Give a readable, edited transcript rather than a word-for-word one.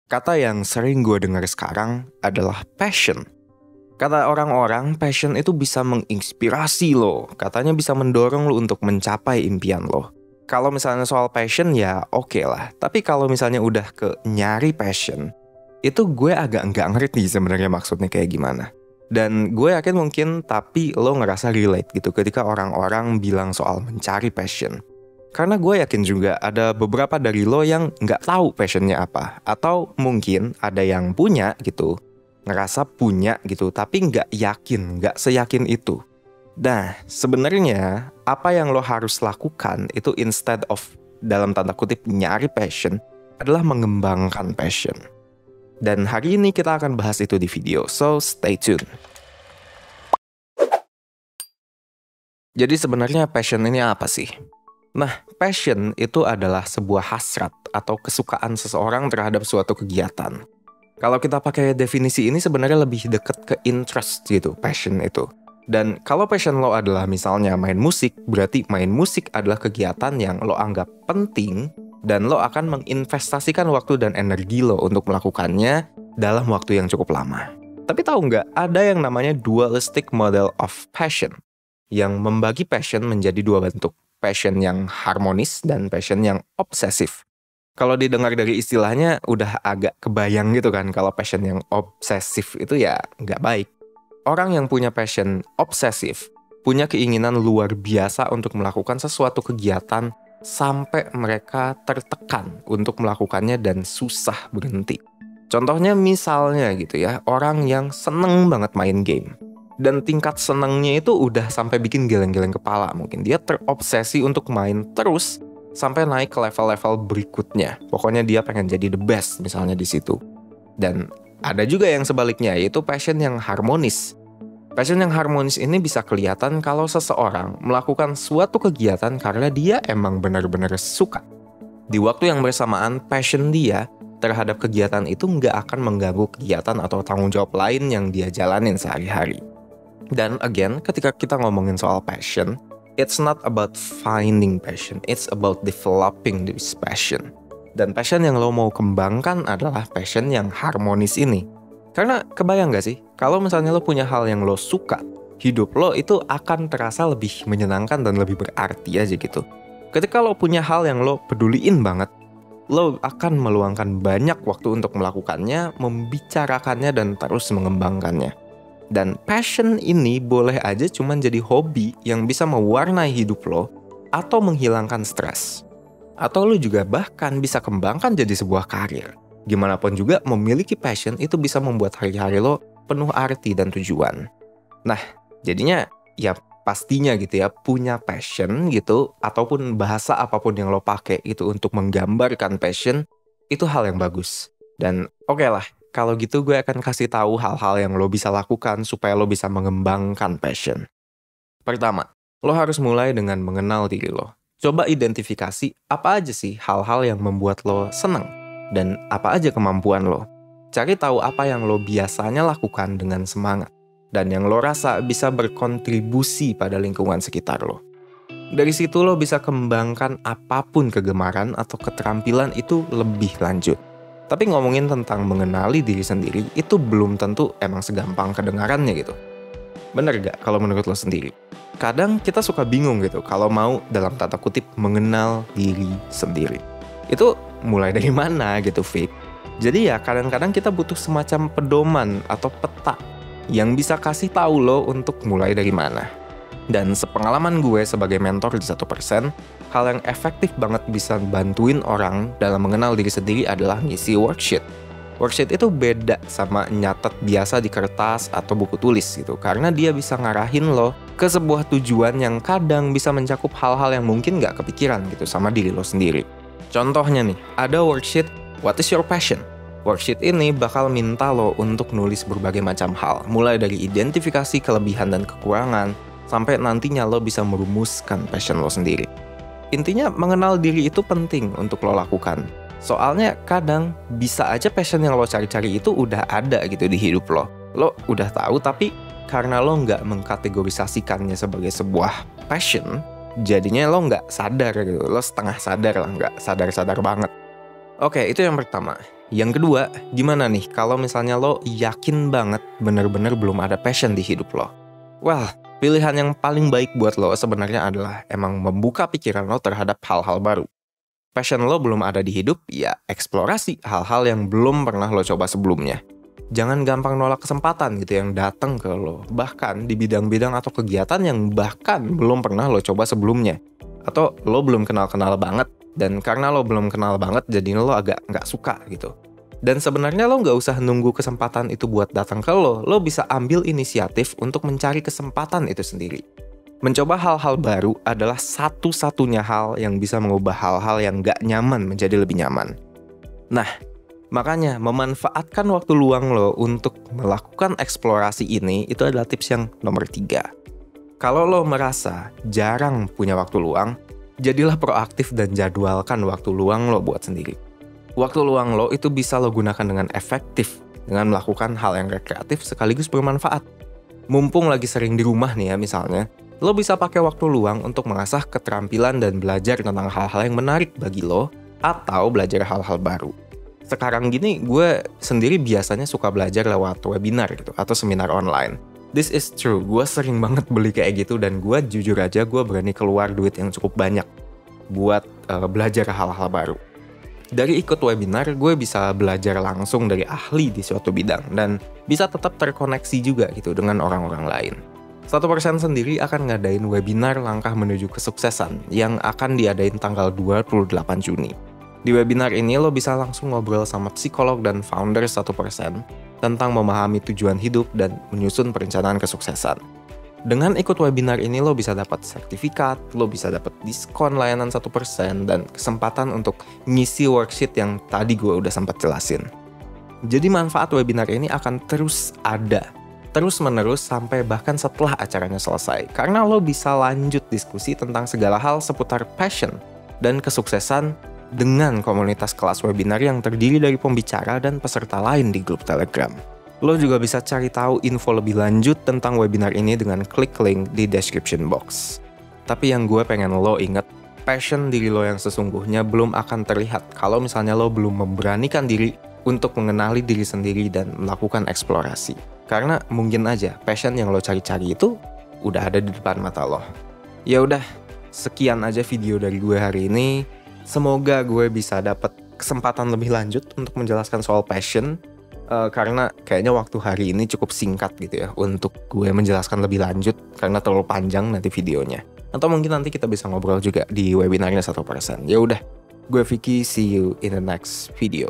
Kata yang sering gue dengar sekarang adalah passion. Kata orang-orang, passion itu bisa menginspirasi lo. Katanya bisa mendorong lo untuk mencapai impian lo. Kalau misalnya soal passion ya oke lah. Tapi kalau misalnya udah ke nyari passion, itu gue agak nggak ngerti sebenarnya maksudnya kayak gimana. Dan gue yakin mungkin tapi lo ngerasa relate gitu ketika orang-orang bilang soal mencari passion. Karena gue yakin juga ada beberapa dari lo yang nggak tahu passionnya apa. Atau mungkin ada yang punya gitu, ngerasa punya gitu, tapi nggak yakin, nggak seyakin itu. Nah, sebenarnya apa yang lo harus lakukan itu instead of dalam tanda kutip nyari passion adalah mengembangkan passion. Dan hari ini kita akan bahas itu di video, so stay tuned. Jadi sebenarnya passion ini apa sih? Nah, passion itu adalah sebuah hasrat atau kesukaan seseorang terhadap suatu kegiatan. Kalau kita pakai definisi ini sebenarnya lebih dekat ke interest gitu, passion itu. Dan kalau passion lo adalah misalnya main musik, berarti main musik adalah kegiatan yang lo anggap penting dan lo akan menginvestasikan waktu dan energi lo untuk melakukannya dalam waktu yang cukup lama. Tapi tahu nggak, ada yang namanya dualistic model of passion, yang membagi passion menjadi dua bentuk. Passion yang harmonis dan passion yang obsesif. Kalau didengar dari istilahnya udah agak kebayang gitu kan, kalau passion yang obsesif itu ya nggak baik. Orang yang punya passion obsesif punya keinginan luar biasa untuk melakukan sesuatu kegiatan sampai mereka tertekan untuk melakukannya dan susah berhenti. Contohnya misalnya gitu ya, orang yang seneng banget main game. Dan tingkat senengnya itu udah sampai bikin geleng-geleng kepala. Mungkin dia terobsesi untuk main terus sampai naik ke level-level berikutnya. Pokoknya dia pengen jadi the best misalnya di situ. Dan ada juga yang sebaliknya, yaitu passion yang harmonis. Passion yang harmonis ini bisa kelihatan kalau seseorang melakukan suatu kegiatan karena dia emang benar-benar suka. Di waktu yang bersamaan, passion dia terhadap kegiatan itu nggak akan mengganggu kegiatan atau tanggung jawab lain yang dia jalanin sehari-hari. Dan again, ketika kita ngomongin soal passion, it's not about finding passion, it's about developing this passion. Dan passion yang lo mau kembangkan adalah passion yang harmonis ini. Karena kebayang gak sih, kalau misalnya lo punya hal yang lo suka, hidup lo itu akan terasa lebih menyenangkan dan lebih berarti aja gitu. Ketika lo punya hal yang lo peduliin banget, lo akan meluangkan banyak waktu untuk melakukannya, membicarakannya, dan terus mengembangkannya. Dan passion ini boleh aja cuman jadi hobi yang bisa mewarnai hidup lo atau menghilangkan stres. Atau lo juga bahkan bisa kembangkan jadi sebuah karir. Gimana pun juga memiliki passion itu bisa membuat hari-hari lo penuh arti dan tujuan. Nah, jadinya ya pastinya gitu ya, punya passion gitu ataupun bahasa apapun yang lo pakai itu untuk menggambarkan passion itu hal yang bagus. Dan oke lah. Kalau gitu gue akan kasih tahu hal-hal yang lo bisa lakukan supaya lo bisa mengembangkan passion. Pertama, lo harus mulai dengan mengenal diri lo. Coba identifikasi apa aja sih hal-hal yang membuat lo senang dan apa aja kemampuan lo. Cari tahu apa yang lo biasanya lakukan dengan semangat dan yang lo rasa bisa berkontribusi pada lingkungan sekitar lo. Dari situ lo bisa kembangkan apapun kegemaran atau keterampilan itu lebih lanjut. Tapi ngomongin tentang mengenali diri sendiri, itu belum tentu emang segampang kedengarannya gitu. Bener gak kalau menurut lo sendiri? Kadang kita suka bingung gitu kalau mau dalam tanda kutip mengenal diri sendiri. Itu mulai dari mana gitu, Fik? Jadi ya kadang-kadang kita butuh semacam pedoman atau peta yang bisa kasih tahu lo untuk mulai dari mana. Dan sepengalaman gue sebagai mentor di 1%, hal yang efektif banget bisa bantuin orang dalam mengenal diri sendiri adalah ngisi worksheet. Worksheet itu beda sama nyatet biasa di kertas atau buku tulis gitu, karena dia bisa ngarahin lo ke sebuah tujuan yang kadang bisa mencakup hal-hal yang mungkin gak kepikiran gitu sama diri lo sendiri. Contohnya nih, ada worksheet What is your passion? Worksheet ini bakal minta lo untuk nulis berbagai macam hal, mulai dari identifikasi kelebihan dan kekurangan, sampai nantinya lo bisa merumuskan passion lo sendiri. Intinya mengenal diri itu penting untuk lo lakukan. Soalnya kadang bisa aja passion yang lo cari-cari itu udah ada gitu di hidup lo. Lo udah tahu tapi karena lo nggak mengkategorisasikannya sebagai sebuah passion, jadinya lo nggak sadar gitu. Lo setengah sadar lah, nggak sadar-sadar banget. Oke, itu yang pertama. Yang kedua, gimana nih kalau misalnya lo yakin banget bener-bener belum ada passion di hidup lo? Well, pilihan yang paling baik buat lo sebenarnya adalah emang membuka pikiran lo terhadap hal-hal baru. Passion lo belum ada di hidup, ya eksplorasi hal-hal yang belum pernah lo coba sebelumnya. Jangan gampang nolak kesempatan gitu yang datang ke lo, bahkan di bidang-bidang atau kegiatan yang bahkan belum pernah lo coba sebelumnya. Atau lo belum kenal-kenal banget, dan karena lo belum kenal banget jadi lo agak nggak suka gitu. Dan sebenarnya lo nggak usah nunggu kesempatan itu buat datang ke lo bisa ambil inisiatif untuk mencari kesempatan itu sendiri. Mencoba hal-hal baru adalah satu-satunya hal yang bisa mengubah hal-hal yang nggak nyaman menjadi lebih nyaman. Nah, makanya memanfaatkan waktu luang lo untuk melakukan eksplorasi ini itu adalah tips yang nomor 3. Kalau lo merasa jarang punya waktu luang, jadilah proaktif dan jadwalkan waktu luang lo buat sendiri. Waktu luang lo itu bisa lo gunakan dengan efektif dengan melakukan hal yang rekreatif sekaligus bermanfaat. Mumpung lagi sering di rumah nih ya misalnya, lo bisa pakai waktu luang untuk mengasah keterampilan dan belajar tentang hal-hal yang menarik bagi lo atau belajar hal-hal baru. Sekarang gini gue sendiri biasanya suka belajar lewat webinar gitu atau seminar online. This is true, gue sering banget beli kayak gitu dan gue jujur aja gue berani keluar duit yang cukup banyak buat belajar hal-hal baru. Dari ikut webinar, gue bisa belajar langsung dari ahli di suatu bidang dan bisa tetap terkoneksi juga gitu dengan orang-orang lain. 1% sendiri akan ngadain webinar langkah menuju kesuksesan yang akan diadain tanggal 28 Juni. Di webinar ini lo bisa langsung ngobrol sama psikolog dan founder 1% tentang memahami tujuan hidup dan menyusun perencanaan kesuksesan. Dengan ikut webinar ini lo bisa dapat sertifikat, lo bisa dapat diskon layanan 1% dan kesempatan untuk ngisi worksheet yang tadi gue udah sempat jelasin. Jadi manfaat webinar ini akan terus ada, terus menerus sampai bahkan setelah acaranya selesai. Karena lo bisa lanjut diskusi tentang segala hal seputar passion dan kesuksesan dengan komunitas kelas webinar yang terdiri dari pembicara dan peserta lain di grup Telegram. Lo juga bisa cari tahu info lebih lanjut tentang webinar ini dengan klik link di description box. Tapi yang gue pengen lo inget, passion diri lo yang sesungguhnya belum akan terlihat kalau misalnya lo belum memberanikan diri untuk mengenali diri sendiri dan melakukan eksplorasi. Karena mungkin aja passion yang lo cari-cari itu udah ada di depan mata lo. Ya udah, sekian aja video dari gue hari ini. Semoga gue bisa dapat kesempatan lebih lanjut untuk menjelaskan soal passion. Karena kayaknya waktu hari ini cukup singkat gitu ya untuk gue menjelaskan lebih lanjut karena terlalu panjang nanti videonya. Atau mungkin nanti kita bisa ngobrol juga di webinarnya 1%. Ya udah, gue Vicky, see you in the next video.